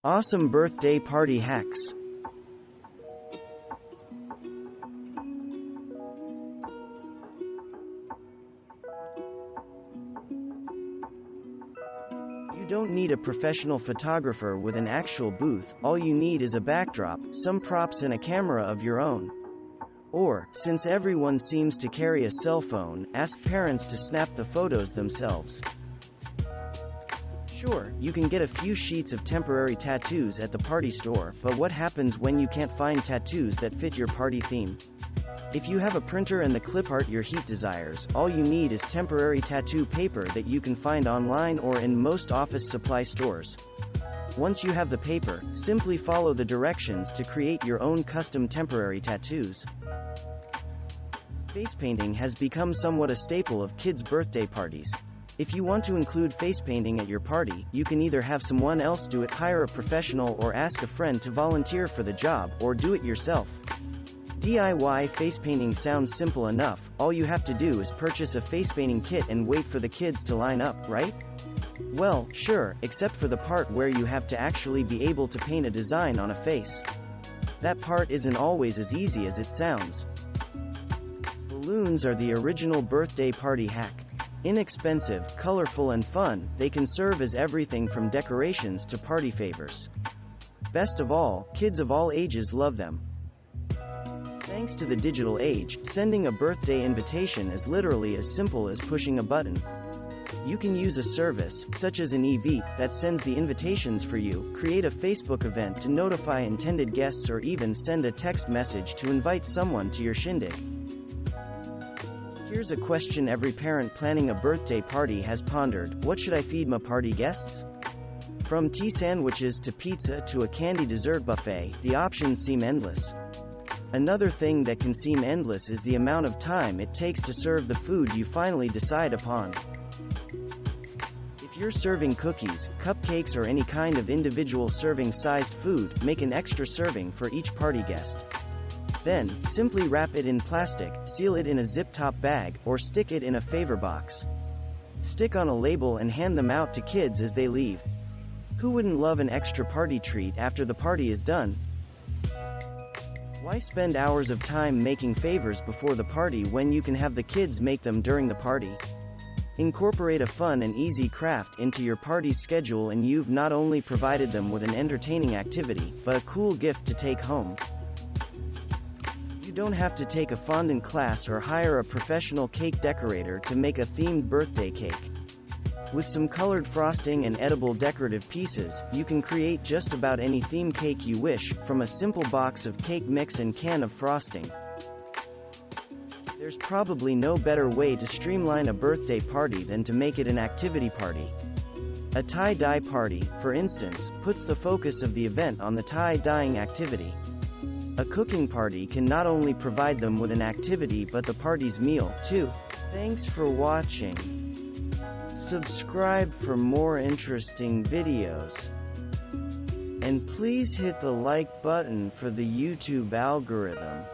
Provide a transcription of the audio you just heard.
Awesome birthday party hacks. You don't need a professional photographer with an actual booth, all you need is a backdrop, some props and a camera of your own. Or, since everyone seems to carry a cell phone, ask parents to snap the photos themselves. Sure, you can get a few sheets of temporary tattoos at the party store, but what happens when you can't find tattoos that fit your party theme? If you have a printer and the clip art your heat desires, all you need is temporary tattoo paper that you can find online or in most office supply stores. Once you have the paper, simply follow the directions to create your own custom temporary tattoos. Face painting has become somewhat a staple of kids' birthday parties. If you want to include face painting at your party, you can either have someone else do it, hire a professional, or ask a friend to volunteer for the job, or do it yourself. DIY face painting sounds simple enough, all you have to do is purchase a face painting kit and wait for the kids to line up, right? Well, sure, except for the part where you have to actually be able to paint a design on a face. That part isn't always as easy as it sounds. Balloons are the original birthday party hack. Inexpensive, colorful and fun, they can serve as everything from decorations to party favors. Best of all, kids of all ages love them. Thanks to the digital age, sending a birthday invitation is literally as simple as pushing a button. You can use a service, such as an EV, that sends the invitations for you, create a Facebook event to notify intended guests, or even send a text message to invite someone to your shindig. Here's a question every parent planning a birthday party has pondered: what should I feed my party guests? From tea sandwiches to pizza to a candy dessert buffet, the options seem endless. Another thing that can seem endless is the amount of time it takes to serve the food you finally decide upon. If you're serving cookies, cupcakes, or any kind of individual serving-sized food, make an extra serving for each party guest. Then, simply wrap it in plastic, seal it in a zip-top bag, or stick it in a favor box. Stick on a label and hand them out to kids as they leave. Who wouldn't love an extra party treat after the party is done? Why spend hours of time making favors before the party when you can have the kids make them during the party? Incorporate a fun and easy craft into your party's schedule and you've not only provided them with an entertaining activity, but a cool gift to take home. You don't have to take a fondant class or hire a professional cake decorator to make a themed birthday cake. With some colored frosting and edible decorative pieces, you can create just about any theme cake you wish, from a simple box of cake mix and can of frosting. There's probably no better way to streamline a birthday party than to make it an activity party. A tie-dye party, for instance, puts the focus of the event on the tie-dyeing activity. A cooking party can not only provide them with an activity but the party's meal, too. Thanks for watching. Subscribe for more interesting videos. And please hit the like button for the YouTube algorithm.